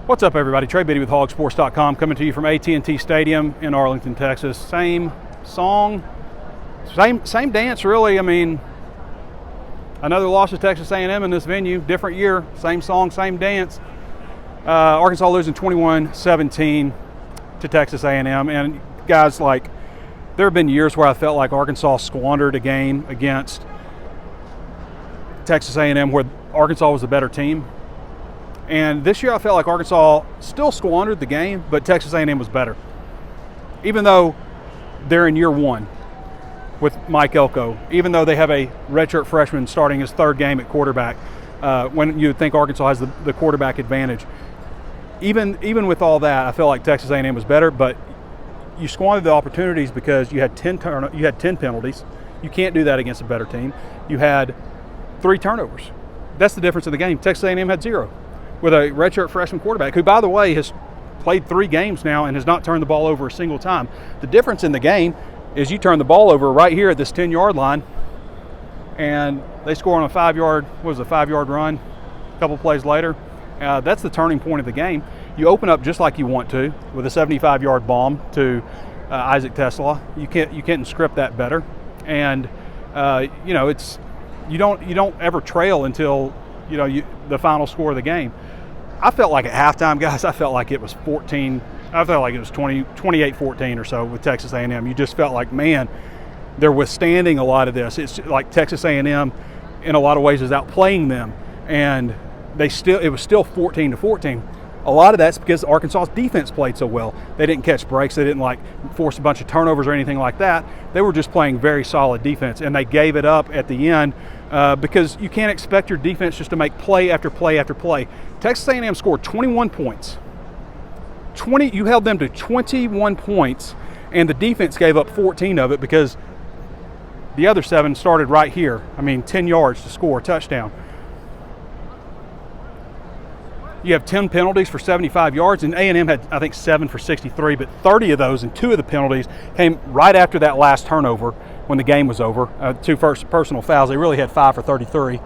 What's up, everybody? Trey Biddy with hogsports.com coming to you from AT&T Stadium in Arlington, Texas. Same song, same dance, really. I mean, another loss to Texas A&M in this venue, different year, same song, same dance. Arkansas losing 21-17 to Texas A&M. And guys, like, there have been years where I felt like Arkansas squandered a game against Texas A&M where Arkansas was the better team. And this year I felt like Arkansas still squandered the game, but Texas A&M was better. Even though they're in year one with Mike Elko, even though they have a redshirt freshman starting his third game at quarterback, when you would think Arkansas has the quarterback advantage. Even with all that, I felt like Texas A&M was better, but you squandered the opportunities because you had 10 penalties. You can't do that against a better team. You had 3 turnovers. That's the difference in the game. Texas A&M had 0. With a redshirt freshman quarterback, who, by the way, has played 3 games now and has not turned the ball over a single time. The difference in the game is you turn the ball over right here at this 10-yard line, and they score on a 5-yard run a couple plays later. That's the turning point of the game. You open up just like you want to with a 75-yard bomb to Isaac TeSlaa. You can't script that better, and you don't ever trail until the final score of the game. I felt like at halftime, guys, I felt like it was 28-14 or so with Texas A&M. You just felt like, man, they're withstanding a lot of this. It's like Texas A&M in a lot of ways is outplaying them, and it was still 14-14. A lot of that's because Arkansas's defense played so well. They didn't catch breaks. They didn't force a bunch of turnovers or anything like that. They were just playing very solid defense, and they gave it up at the end because you can't expect your defense just to make play after play after play. Texas A&M scored 21 points. You held them to 21 points, and the defense gave up 14 of it because the other 7 started right here. 10 yards to score a touchdown. You have 10 penalties for 75 yards, and A&M had, I think, 7 for 63, but 30 of those and 2 of the penalties came right after that last turnover when the game was over. 2 personal fouls. They really had 5 for 33.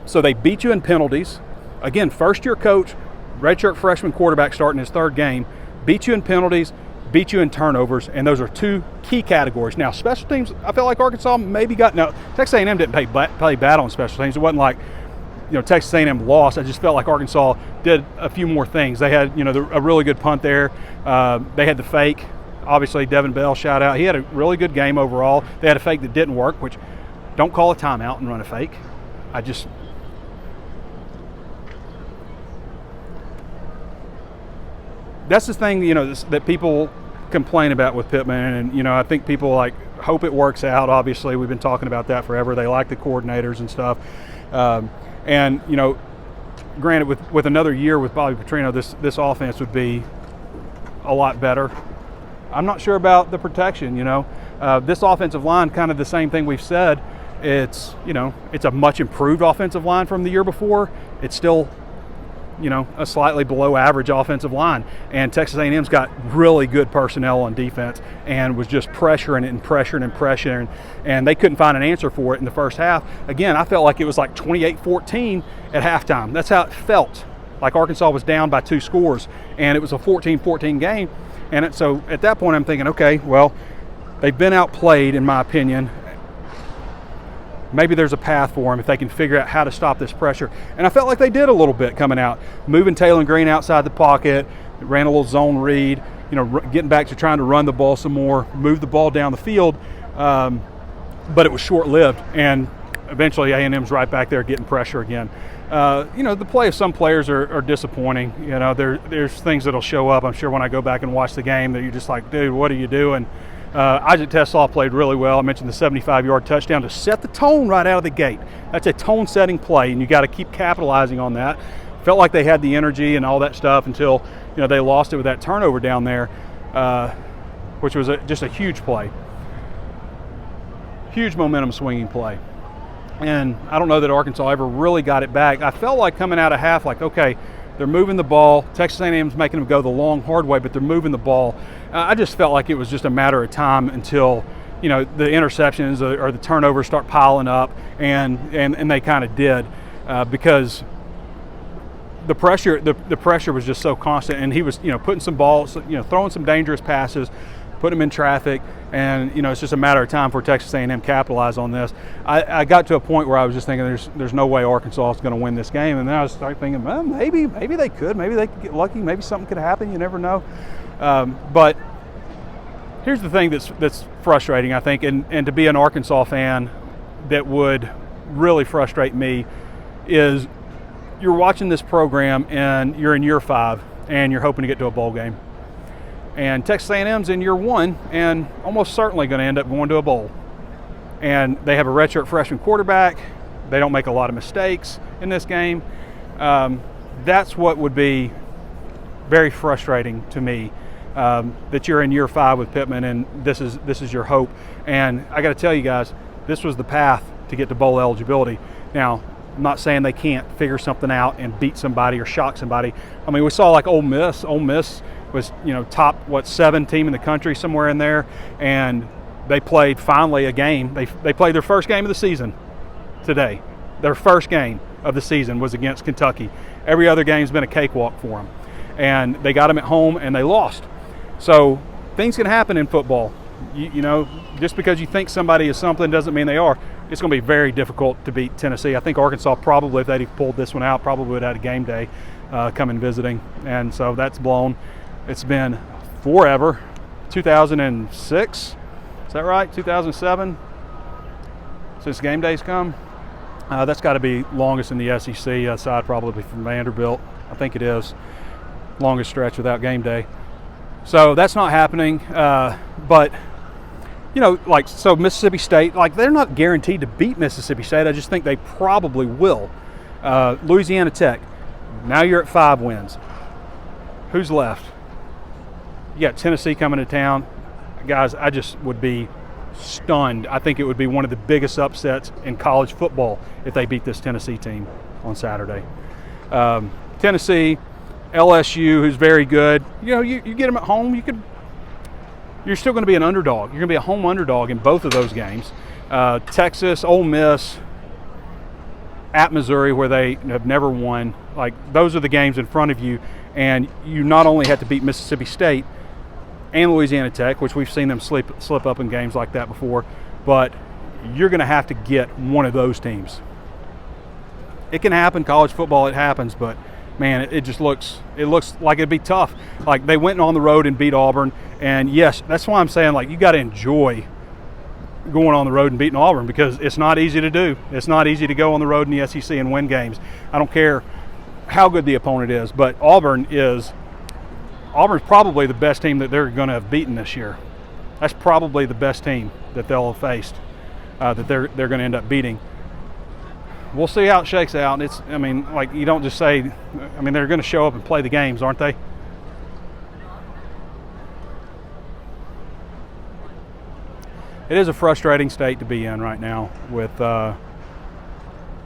So they beat you in penalties. Again, first-year coach, redshirt freshman quarterback starting his 3rd game, beat you in penalties, beat you in turnovers, and those are 2 key categories. Now, special teams, I felt like Arkansas maybe Texas A&M didn't play bad on special teams. It wasn't like Texas A&M lost. I just felt like Arkansas did a few more things. They had, a really good punt there. They had the fake. Obviously, Devin Bell, shout out. He had a really good game overall. They had a fake that didn't work, which don't call a timeout and run a fake. That's the thing, that people complain about with Pittman, and I think people hope it works out. Obviously, we've been talking about that forever. They like the coordinators and stuff. And granted, with another year with Bobby Petrino, this offense would be a lot better. I'm not sure about the protection. This offensive line, kind of the same thing we've said. It's a much improved offensive line from the year before. It's still a slightly below average offensive line, and Texas A&M's got really good personnel on defense and was just pressuring and they couldn't find an answer for it in the first half. Again, I felt like it was like 28-14 at halftime. That's how it felt, like Arkansas was down by 2 scores, and it was a 14-14 game. And so at that point I'm thinking, okay, well, they've been outplayed in my opinion. Maybe there's a path for them if they can figure out how to stop this pressure. And I felt like they did a little bit coming out, moving Taylor Green outside the pocket, ran a little zone read, getting back to trying to run the ball some more, move the ball down the field. But it was short-lived, and eventually A&M's right back there getting pressure again. The play of some players are disappointing. There's things that'll show up, I'm sure, when I go back and watch the game that you're just like, dude, what are you doing? Isaac TeSlaa played really well. I mentioned the 75-yard touchdown to set the tone right out of the gate. That's a tone-setting play, and you got to keep capitalizing on that. Felt like they had the energy and all that stuff until they lost it with that turnover down there, which was just a huge play. Huge momentum swinging play. And I don't know that Arkansas ever really got it back. I felt like coming out of half, okay, they're moving the ball. Texas A&M's making them go the long, hard way, but they're moving the ball. I just felt like it was just a matter of time until, the interceptions or the turnovers start piling up, and they kind of did because the pressure was just so constant, and he was, putting some balls, throwing some dangerous passes, putting them in traffic, and it's just a matter of time for Texas A&M capitalize on this. I got to a point where I was just thinking there's no way Arkansas is going to win this game, and then I started thinking, well, maybe they could get lucky, maybe something could happen, you never know. But here's the thing that's frustrating, I think, and to be an Arkansas fan, that would really frustrate me, is you're watching this program and you're in year 5 and you're hoping to get to a bowl game. And Texas A&M's in year 1 and almost certainly going to end up going to a bowl. And they have a redshirt freshman quarterback. They don't make a lot of mistakes in this game. That's what would be very frustrating to me, that you're in year 5 with Pittman and this is your hope. And I got to tell you guys, this was the path to get to bowl eligibility. Now, I'm not saying they can't figure something out and beat somebody or shock somebody. I mean, we saw like Ole Miss. Ole Miss was, top 7 team in the country, somewhere in there, and they played finally a game. They played their first game of the season today. Their first game of the season was against Kentucky. Every other game's been a cakewalk for them, and they got them at home and they lost. So things can happen in football. Just because you think somebody is something doesn't mean they are. It's going to be very difficult to beat Tennessee. I think Arkansas probably, if they'd pulled this one out, probably would have had a game day coming visiting. And so that's blown. It's been forever. 2006, is that right? 2007 since game days come. That's got to be longest in the SEC, aside probably from Vanderbilt. I think it is. Longest stretch without game day. So that's not happening. But so Mississippi State, they're not guaranteed to beat Mississippi State. I just think they probably will. Louisiana Tech, now you're at 5 wins. Who's left? You got Tennessee coming to town. Guys, I just would be stunned. I think it would be one of the biggest upsets in college football if they beat this Tennessee team on Saturday. Tennessee, LSU, who's very good. You get them at home, you're still going to be an underdog. You're going to be a home underdog in both of those games. Texas, Ole Miss, at Missouri, where they have never won. Those are the games in front of you, and you not only have to beat Mississippi State and Louisiana Tech, which we've seen them slip up in games like that before, but you're going to have to get one of those teams. It can happen, college football, it happens, but man, it looks like it'd be tough. They went on the road and beat Auburn, and yes, that's why I'm saying you got to enjoy going on the road and beating Auburn, because it's not easy to do. It's not easy to go on the road in the SEC and win games. I don't care how good the opponent is, but Auburn's probably the best team that they're going to have beaten this year. That's probably the best team that they'll have faced, that they're going to end up beating. We'll see how it shakes out. You don't just say, they're going to show up and play the games, aren't they? It is a frustrating state to be in right now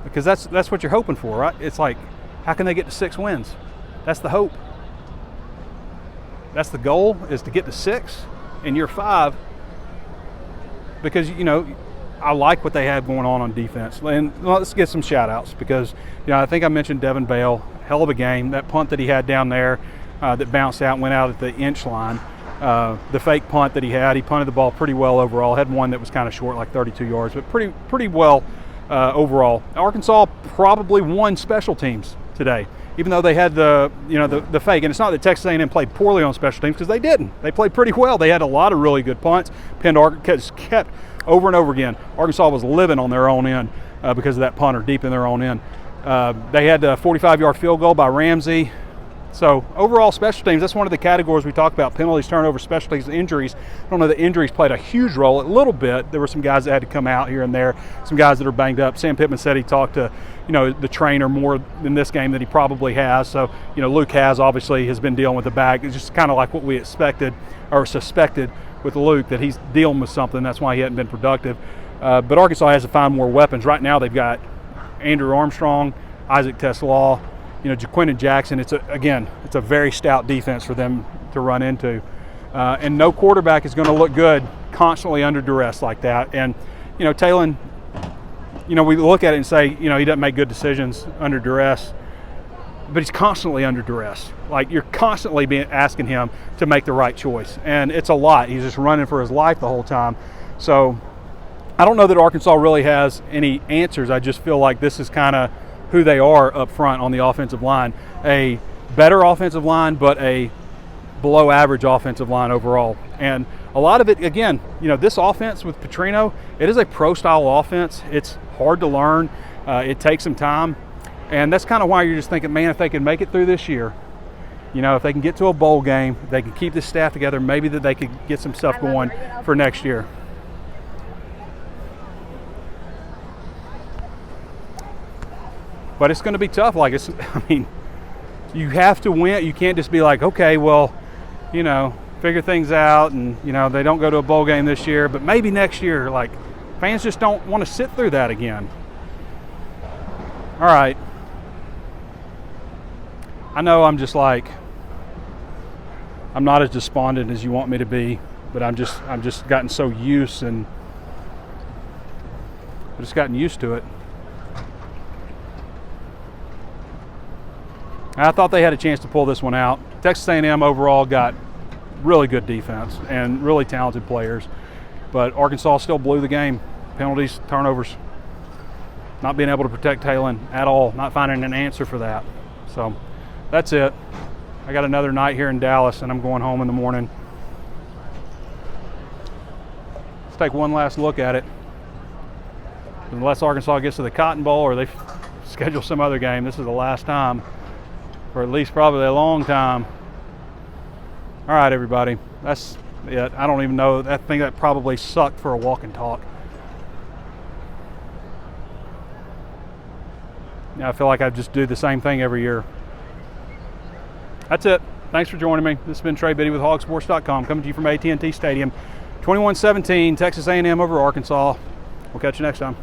because that's what you're hoping for, right? It's how can they get to 6 wins? That's the hope. That's the goal, is to get to 6 in year 5, because I like what they have going on defense. And let's get some shout outs, because I think I mentioned Devin Bale, hell of a game. That punt that he had down there that bounced out and went out at the inch line, the fake punt that he punted the ball pretty well overall. Had one that was kind of short, 32 yards, but pretty well overall. Arkansas probably won special teams today, even though they had the fake. And it's not that Texas A&M played poorly on special teams, because they didn't. They played pretty well. They had a lot of really good punts. Kept over and over again. Arkansas was living on their own end because of that punter deep in their own end. They had a 45-yard field goal by Ramsey. So overall special teams, that's one of the categories we talk about: penalties, turnovers, special teams, injuries. I don't know that injuries played a huge role. A little bit. There were some guys that had to come out here and there, some guys that are banged up. Sam Pittman said he talked to the trainer more in this game than he probably has. So Luke has been dealing with the back. It's just kind of like what we expected or suspected with Luke, that he's dealing with something. That's why he hadn't been productive. But Arkansas has to find more weapons. Right now they've got Andrew Armstrong, Isaac TeSlaa, Jaquindon Jackson. It's a very stout defense for them to run into. And no quarterback is going to look good constantly under duress like that. And, Talon, we look at it and say, he doesn't make good decisions under duress. but he's constantly under duress. Like, you're constantly asking him to make the right choice, and it's a lot. He's just running for his life the whole time. So I don't know that Arkansas really has any answers. I just feel like this is kind of who they are up front on the offensive line. A better offensive line, but a below average offensive line overall. And a lot of it, again, this offense with Petrino, it is a pro style offense. It's hard to learn. It takes some time. And that's kind of why you're just thinking, man, if they can make it through this year, if they can get to a bowl game, they can keep this staff together, maybe that they could get some stuff going for next year. But it's going to be tough. You have to win. You can't just be like, okay, well, figure things out, and they don't go to a bowl game this year, but maybe next year. Like, fans just don't want to sit through that again. All right. I know I'm not as despondent as you want me to be, but I'm just gotten so used, and I've just gotten used to it. I thought they had a chance to pull this one out. Texas A&M overall got really good defense and really talented players, but Arkansas still blew the game. Penalties, turnovers, not being able to protect Talon at all, not finding an answer for that. So that's it. I got another night here in Dallas, and I'm going home in the morning. Let's take one last look at it. Unless Arkansas gets to the Cotton Bowl or they schedule some other game, this is the last time, for at least probably a long time. All right, everybody, that's it. I don't even know. I think that probably sucked for a walk and talk. I feel like I just do the same thing every year. That's it. Thanks for joining me. This has been Trey Biddy with Hogsports.com, coming to you from AT&T Stadium. 21-17, Texas A&M over Arkansas. We'll catch you next time.